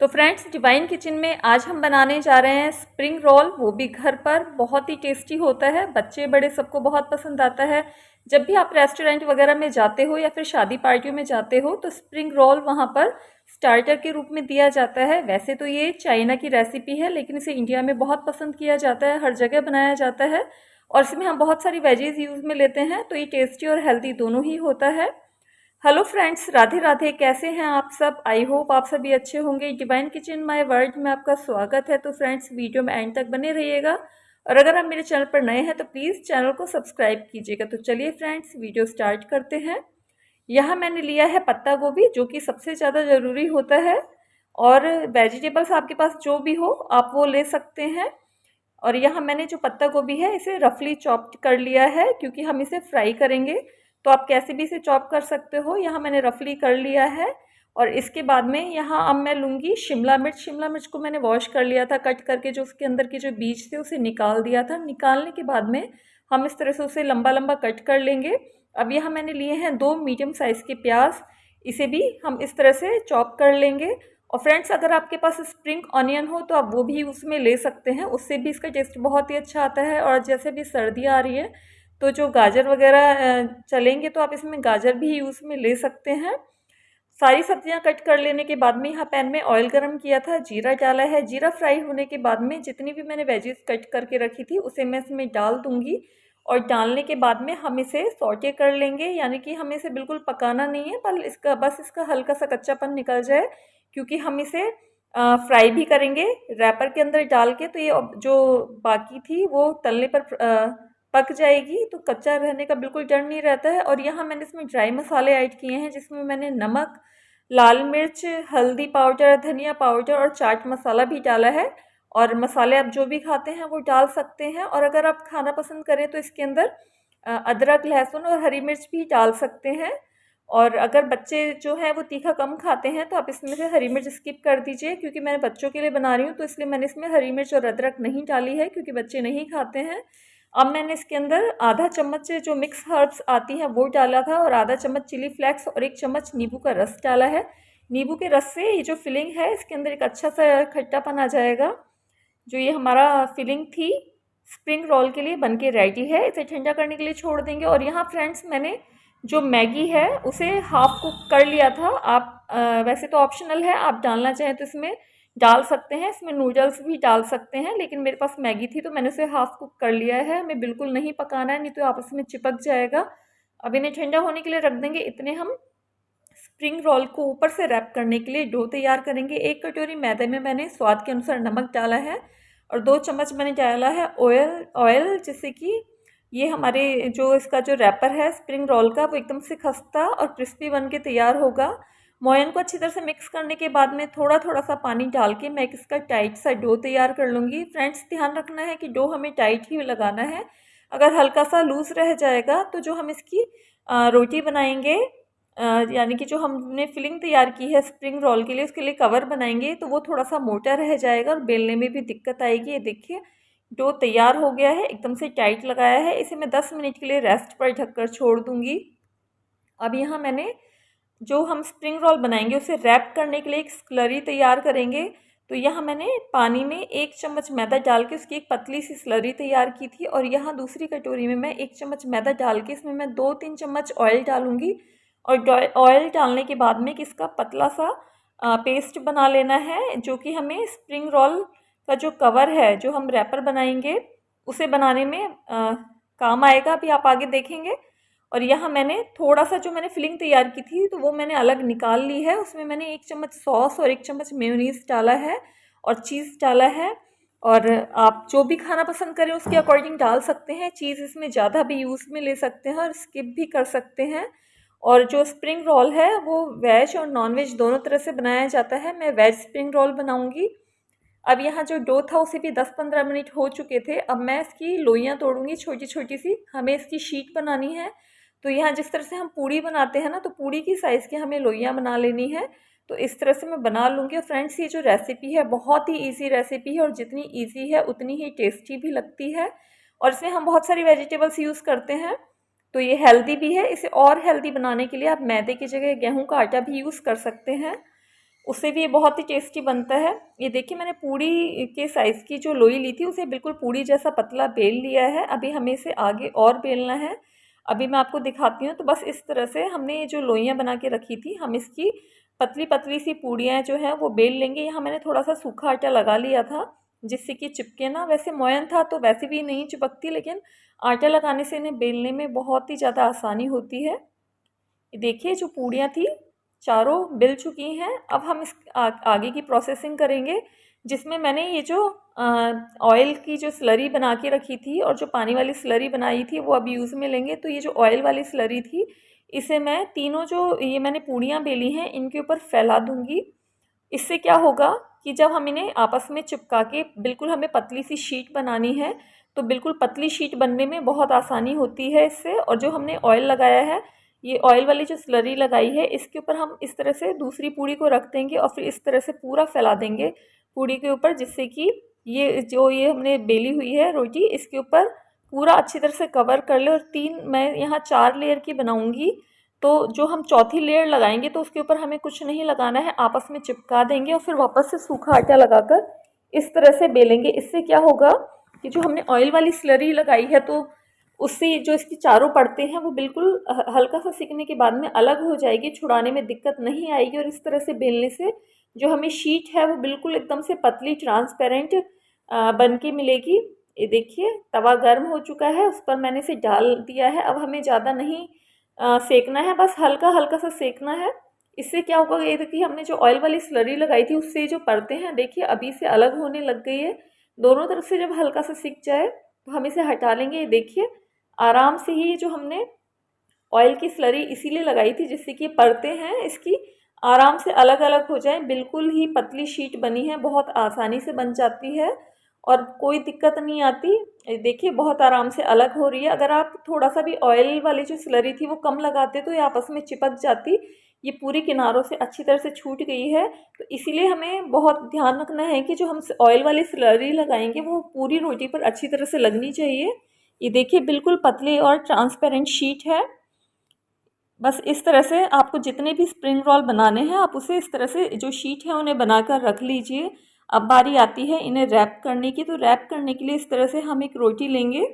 तो friends, divine kitchen में आज हम बनाने जा रहे हैं स्प्रिंग रोल, वो भी घर पर। बहुत ही टेस्टी होता है, बच्चे बड़े सबको बहुत पसंद आता है। जब भी आप रेस्टोरेंट वगैरह में जाते हो या फिर शादी पार्टियों में जाते हो तो स्प्रिंग रोल वहाँ पर स्टार्टर के रूप में दिया जाता है। वैसे तो ये चाइना की रेसिपी है, लेकिन इसे इंडिया में बहुत पसंद किया जाता है, हर जगह बनाया जाता है और इसमें हम बहुत सारी वेजीज यूज़ में लेते हैं, तो ये टेस्टी और हेल्दी दोनों ही होता है। Hello friends, Radhe Radhe. कैसे हैं आप सब? आई होप आप सभी अच्छे होंगे। डिवाइन किचन माय वर्ल्ड में आपका स्वागत है। तो फ्रेंड्स, वीडियो में एंड तक बने रहिएगा और अगर आप मेरे चैनल पर नए हैं तो प्लीज़ चैनल को सब्सक्राइब कीजिएगा। तो चलिए फ्रेंड्स, वीडियो स्टार्ट करते हैं। यहाँ मैंने लिया है पत्ता गोभी, जो कि सबसे ज़्यादा ज़रूरी होता है, और वेजिटेबल्स आपके पास जो भी हो आप वो ले सकते हैं। और यहाँ मैंने जो पत्ता गोभी है इसे रफली चॉप कर लिया है, क्योंकि हम इसे फ्राई करेंगे, तो आप कैसे भी इसे चॉप कर सकते हो। यहाँ मैंने रफली कर लिया है। और इसके बाद में यहाँ अब मैं लूँगी शिमला मिर्च। शिमला मिर्च को मैंने वॉश कर लिया था, कट करके जो उसके अंदर के जो बीज थे उसे निकाल दिया था। निकालने के बाद में हम इस तरह से उसे लंबा लंबा कट कर लेंगे। अब यहाँ मैंने लिए हैं 2 मीडियम साइज़ के प्याज, इसे भी हम इस तरह से चॉप कर लेंगे। और फ्रेंड्स, अगर आपके पास स्प्रिंग ऑनियन हो तो आप वो भी उसमें ले सकते हैं, उससे भी इसका टेस्ट बहुत ही अच्छा आता है। और जैसे भी सर्दियाँ आ रही है तो जो गाजर वगैरह चलेंगे तो आप इसमें गाजर भी यूज़ में ले सकते हैं। सारी सब्जियां कट कर लेने के बाद में यहाँ पैन में ऑयल गरम किया था, जीरा डाला है। जीरा फ्राई होने के बाद में जितनी भी मैंने वेजीज कट करके रखी थी उसे मैं इसमें डाल दूंगी। और डालने के बाद में हम इसे सौटे कर लेंगे, यानी कि हमें इसे बिल्कुल पकाना नहीं है, पर इसका हल्का सा कच्चापन निकल जाए, क्योंकि हम इसे फ्राई भी करेंगे रैपर के अंदर डाल के। तो ये जो बाकी थी वो तलने पर पक जाएगी, तो कच्चा रहने का बिल्कुल डर नहीं रहता है। और यहाँ मैंने इसमें ड्राई मसाले ऐड किए हैं, जिसमें मैंने नमक, लाल मिर्च, हल्दी पाउडर, धनिया पाउडर और चाट मसाला भी डाला है। और मसाले आप जो भी खाते हैं वो डाल सकते हैं। और अगर आप खाना पसंद करें तो इसके अंदर अदरक, लहसुन और हरी मिर्च भी डाल सकते हैं। और अगर बच्चे जो हैं वो तीखा कम खाते हैं तो आप इसमें से हरी मिर्च स्किप कर दीजिए, क्योंकि मैंने बच्चों के लिए बना रही हूँ तो इसलिए मैंने इसमें हरी मिर्च और अदरक नहीं डाली है, क्योंकि बच्चे नहीं खाते हैं। अब मैंने इसके अंदर आधा चम्मच जो मिक्स हर्ब्स आती हैं वो डाला था, और आधा चम्मच चिली फ्लेक्स और 1 चम्मच नींबू का रस डाला है। नींबू के रस से ये जो फिलिंग है इसके अंदर एक अच्छा सा खट्टापन आ जाएगा। जो ये हमारा फिलिंग थी स्प्रिंग रोल के लिए बन के रेडी है। इसे ठंडा करने के लिए छोड़ देंगे। और यहाँ फ्रेंड्स, मैंने जो मैगी है उसे हाफ कुक कर लिया था। आप वैसे तो ऑप्शनल है, आप डालना चाहें तो इसमें डाल सकते हैं, इसमें नूडल्स भी डाल सकते हैं, लेकिन मेरे पास मैगी थी तो मैंने उसे हाफ कुक कर लिया है। हमें बिल्कुल नहीं पकाना है, नहीं तो आपस में चिपक जाएगा। अब इन्हें ठंडा होने के लिए रख देंगे। इतने हम स्प्रिंग रोल को ऊपर से रैप करने के लिए डो तैयार करेंगे। 1 कटोरी मैदे में मैंने स्वाद के अनुसार नमक डाला है, और 2 चम्मच मैंने डाला है ऑयल, जिससे कि ये हमारे जो इसका जो रैपर है स्प्रिंग रोल का वो एकदम से खस्ता और क्रिस्पी बन के तैयार होगा। मोयन को अच्छी तरह से मिक्स करने के बाद में थोड़ा थोड़ा सा पानी डाल के मैं इसका टाइट सा डो तैयार कर लूँगी। फ्रेंड्स, ध्यान रखना है कि डो हमें टाइट ही लगाना है। अगर हल्का सा लूज़ रह जाएगा तो जो हम इसकी रोटी बनाएंगे, यानी कि जो हमने फिलिंग तैयार की है स्प्रिंग रोल के लिए, उसके लिए कवर बनाएंगे, तो वो थोड़ा सा मोटा रह जाएगा और बेलने में भी दिक्कत आएगी। ये देखिए, डो तैयार हो गया है, एकदम से टाइट लगाया है। इसे मैं 10 मिनट के लिए रेस्ट पर ढककर छोड़ दूंगी। अब यहाँ मैंने जो हम स्प्रिंग रोल बनाएंगे उसे रैप करने के लिए एक स्लरी तैयार करेंगे। तो यहाँ मैंने पानी में 1 चम्मच मैदा डाल के उसकी एक पतली सी स्लरी तैयार की थी। और यहाँ दूसरी कटोरी में मैं 1 चम्मच मैदा डाल के इसमें मैं 2-3 चम्मच ऑयल डालूंगी। और ऑयल डालने के बाद में इसका पतला सा पेस्ट बना लेना है, जो कि हमें स्प्रिंग रोल का जो कवर है, जो हम रैपर बनाएंगे, उसे बनाने में काम आएगा। अभी आप आगे देखेंगे। और यहाँ मैंने थोड़ा सा जो मैंने फिलिंग तैयार की थी तो वो मैंने अलग निकाल ली है। उसमें मैंने 1 चम्मच सॉस और 1 चम्मच मेयोनीज़ डाला है और चीज़ डाला है। और आप जो भी खाना पसंद करें उसके अकॉर्डिंग डाल सकते हैं। चीज़ इसमें ज़्यादा भी यूज़ में ले सकते हैं और स्किप भी कर सकते हैं। और जो स्प्रिंग रोल है वो वेज और नॉन वेज दोनों तरह से बनाया जाता है। मैं वेज स्प्रिंग रोल बनाऊंगी। अब यहाँ जो डो था उसे भी 10-15 मिनट हो चुके थे। अब मैं इसकी लोइयाँ तोड़ूंगी छोटी छोटी सी। हमें इसकी शीट बनानी है। तो यहाँ जिस तरह से हम पूड़ी बनाते हैं ना, तो पूड़ी की साइज़ की हमें लोइयाँ बना लेनी है। तो इस तरह से मैं बना लूँगी। और फ्रेंड्स, ये जो रेसिपी है बहुत ही ईजी रेसिपी है, और जितनी ईजी है उतनी ही टेस्टी भी लगती है। और इसमें हम बहुत सारी वेजिटेबल्स यूज़ करते हैं, तो ये हेल्दी भी है। इसे और हेल्दी बनाने के लिए आप मैदे की जगह गेहूं का आटा भी यूज़ कर सकते हैं। उससे भी ये बहुत ही टेस्टी बनता है। ये देखिए मैंने पूड़ी के साइज़ की जो लोई ली थी उसे बिल्कुल पूड़ी जैसा पतला बेल लिया है। अभी हमें इसे आगे और बेलना है। अभी मैं आपको दिखाती हूँ। तो बस इस तरह से हमने ये जो लोइयाँ बना के रखी थी, हम इसकी पतली-पतली सी पूड़ियाँ जो हैं वो बेल लेंगे। यहाँ मैंने थोड़ा-सा सूखा आटा लगा लिया था जिससे कि चिपके ना। वैसे मोयन था तो वैसे भी नहीं चिपकती, लेकिन आटा लगाने से इन्हें बेलने में बहुत ही ज़्यादा आसानी होती है। ये देखिए जो पूड़ियाँ थी चारों बिल चुकी हैं। अब हम इस आगे की प्रोसेसिंग करेंगे, जिसमें मैंने ये जो ऑयल की जो स्लरी बना के रखी थी और जो पानी वाली स्लरी बनाई थी वो अब यूज़ में लेंगे। तो ये जो ऑयल वाली स्लरी थी इसे मैं तीनों जो ये मैंने पूड़ियाँ बेली हैं इनके ऊपर फैला दूंगी। इससे क्या होगा कि जब हम इन्हें आपस में चिपका के बिल्कुल हमें पतली सी शीट बनानी है, तो बिल्कुल पतली शीट बनने में बहुत आसानी होती है इससे। और जो हमने ऑयल लगाया है, ये ऑयल वाली जो स्लरी लगाई है इसके ऊपर हम इस तरह से दूसरी पूड़ी को रख देंगे और फिर इस तरह से पूरा फैला देंगे पूड़ी के ऊपर, जिससे कि ये हमने बेली हुई है रोटी इसके ऊपर पूरा अच्छी तरह से कवर कर ले। और मैं यहाँ 4 लेयर की बनाऊंगी। तो जो हम चौथी लेयर लगाएंगे तो उसके ऊपर हमें कुछ नहीं लगाना है, आपस में चिपका देंगे और फिर वापस से सूखा आटा लगाकर इस तरह से बेलेंगे। इससे क्या होगा कि जो हमने ऑयल वाली स्लरी लगाई है तो उससे जो इसकी चारों परतें हैं वो बिल्कुल हल्का सा सेकने के बाद में अलग हो जाएगी, छुड़ाने में दिक्कत नहीं आएगी। और इस तरह से बेलने से जो हमें शीट है वो बिल्कुल एकदम से पतली ट्रांसपेरेंट बन के मिलेगी। ये देखिए तवा गर्म हो चुका है, उस पर मैंने इसे डाल दिया है। अब हमें ज़्यादा नहीं सेकना है, बस हल्का हल्का सा सेकना है। इससे क्या होगा, ये देखिए हमने जो ऑयल वाली स्लरी लगाई थी उससे जो परतें हैं देखिए अभी से अलग होने लग गई है। दोनों तरफ से जब हल्का सा सिक जाए तो हम इसे हटा लेंगे। ये देखिए आराम से ही जो हमने ऑयल की स्लरी इसीलिए लगाई थी जिससे कि परतें हैं इसकी आराम से अलग अलग हो जाएं। बिल्कुल ही पतली शीट बनी है, बहुत आसानी से बन जाती है और कोई दिक्कत नहीं आती। देखिए बहुत आराम से अलग हो रही है। अगर आप थोड़ा सा भी ऑयल वाली जो स्लरी थी वो कम लगाते तो ये आपस में चिपक जाती। ये पूरी किनारों से अच्छी तरह से छूट गई है। तो इसीलिए हमें बहुत ध्यान रखना है कि जो हम ऑयल वाली स्लरी लगाएंगे वो पूरी रोटी पर अच्छी तरह से लगनी चाहिए। ये देखिए बिल्कुल पतली और ट्रांसपेरेंट शीट है। बस इस तरह से आपको जितने भी स्प्रिंग रोल बनाने हैं आप उसे इस तरह से जो शीट है उन्हें बनाकर रख लीजिए। अब बारी आती है इन्हें रैप करने की। तो रैप करने के लिए इस तरह से हम एक रोटी लेंगे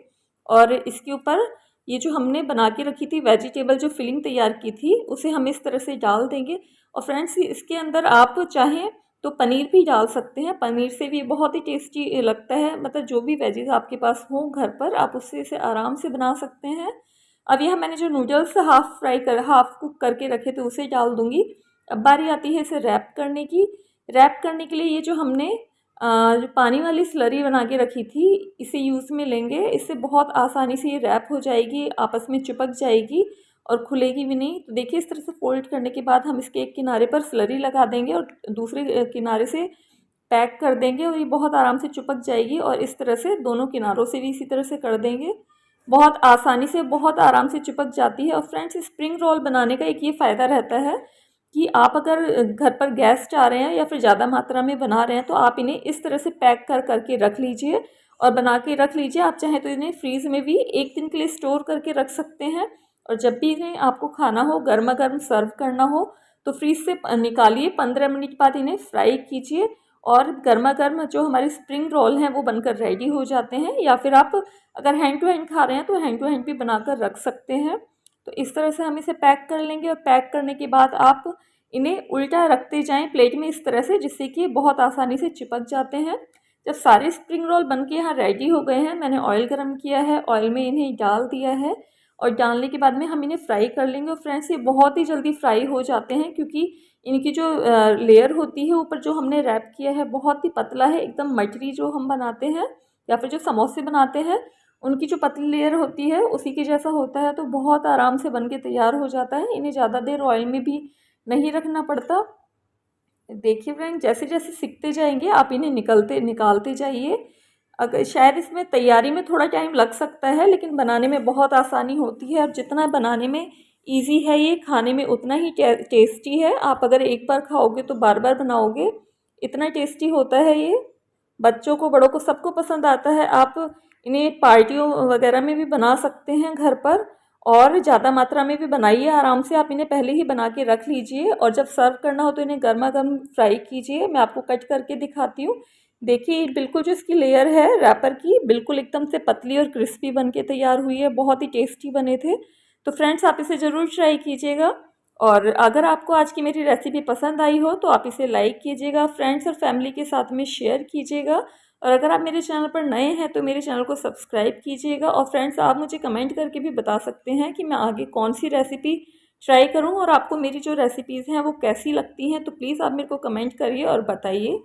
और इसके ऊपर ये जो हमने बना के रखी थी वेजिटेबल जो फिलिंग तैयार की थी उसे हम इस तरह से डाल देंगे। और फ्रेंड्स इसके अंदर आप चाहें तो पनीर भी डाल सकते हैं, पनीर से भी बहुत ही टेस्टी लगता है। मतलब जो भी वेजेस आपके पास हो घर पर आप उससे इसे आराम से बना सकते हैं। अब यह मैंने जो नूडल्स हाफ कुक करके रखे थे उसे डाल दूंगी। अब बारी आती है इसे रैप करने की। रैप करने के लिए ये जो हमने जो पानी वाली स्लरी बना के रखी थी इसे यूज़ में लेंगे। इससे बहुत आसानी से ये रैप हो जाएगी, आपस में चिपक जाएगी और खुलेगी भी नहीं। तो देखिए इस तरह से फोल्ड करने के बाद हम इसके एक किनारे पर स्लरी लगा देंगे और दूसरे किनारे से पैक कर देंगे और ये बहुत आराम से चिपक जाएगी। और इस तरह से दोनों किनारों से भी इसी तरह से कर देंगे, बहुत आसानी से बहुत आराम से चिपक जाती है। और फ्रेंड्स स्प्रिंग रोल बनाने का एक ये फ़ायदा रहता है कि आप अगर घर पर गेस्ट आ रहे हैं या फिर ज़्यादा मात्रा में बना रहे हैं तो आप इन्हें इस तरह से पैक करके रख लीजिए और बना के रख लीजिए। आप चाहें तो इन्हें फ्रीज़ में भी 1 दिन के लिए स्टोर करके रख सकते हैं और जब भी इन्हें आपको खाना हो, गर्मा गर्म सर्व करना हो तो फ्रीज से निकालिए, 15 मिनट बाद इन्हें फ्राई कीजिए और गर्मा गर्म जो हमारे स्प्रिंग रोल हैं वो बनकर रेडी हो जाते हैं। या फिर आप अगर हैंड टू हैंड खा रहे हैं तो हैंड टू हैंड भी बनाकर रख सकते हैं। तो इस तरह से हम इसे पैक कर लेंगे और पैक करने के बाद आप इन्हें उल्टा रखते जाएं प्लेट में इस तरह से, जिससे कि बहुत आसानी से चिपक जाते हैं। जब सारे स्प्रिंग रोल बनके यहाँ रेडी हो गए हैं, मैंने ऑयल गरम किया है, ऑयल में इन्हें डाल दिया है और डालने के बाद में हम इन्हें फ्राई कर लेंगे। और फ्रेंड्स ये बहुत ही जल्दी फ्राई हो जाते हैं क्योंकि इनकी जो लेयर होती है ऊपर जो हमने रैप किया है बहुत ही पतला है, एकदम मटरी जो हम बनाते हैं या फिर जो समोसे बनाते हैं उनकी जो पतली लेयर होती है उसी के जैसा होता है। तो बहुत आराम से बनके तैयार हो जाता है, इन्हें ज़्यादा देर ऑयल में भी नहीं रखना पड़ता। देखिए फ्रेंड जैसे जैसे सीखते जाएंगे आप इन्हें निकालते जाइए। अगर शायद इसमें तैयारी में थोड़ा टाइम लग सकता है लेकिन बनाने में बहुत आसानी होती है और जितना बनाने में इजी है ये खाने में उतना ही टेस्टी है। आप अगर एक बार खाओगे तो बार बार बनाओगे, इतना टेस्टी होता है ये। बच्चों को बड़ों को सबको पसंद आता है। आप इन्हें पार्टियों वगैरह में भी बना सकते हैं घर पर और ज़्यादा मात्रा में भी बनाइए, आराम से आप इन्हें पहले ही बना के रख लीजिए और जब सर्व करना हो तो इन्हें गर्मा गर्म फ्राई कीजिए। मैं आपको कट करके दिखाती हूँ। देखिए बिल्कुल जो इसकी लेयर है रैपर की, बिल्कुल एकदम से पतली और क्रिस्पी बन के तैयार हुई है, बहुत ही टेस्टी बने थे। तो फ्रेंड्स आप इसे ज़रूर ट्राई कीजिएगा। और अगर आपको आज की मेरी रेसिपी पसंद आई हो तो आप इसे लाइक कीजिएगा, फ्रेंड्स और फैमिली के साथ में शेयर कीजिएगा। और अगर आप मेरे चैनल पर नए हैं तो मेरे चैनल को सब्सक्राइब कीजिएगा। और फ्रेंड्स आप मुझे कमेंट करके भी बता सकते हैं कि मैं आगे कौन सी रेसिपी ट्राई करूं और आपको मेरी जो रेसिपीज़ हैं वो कैसी लगती हैं, तो प्लीज़ आप मेरे को कमेंट करिए और बताइए।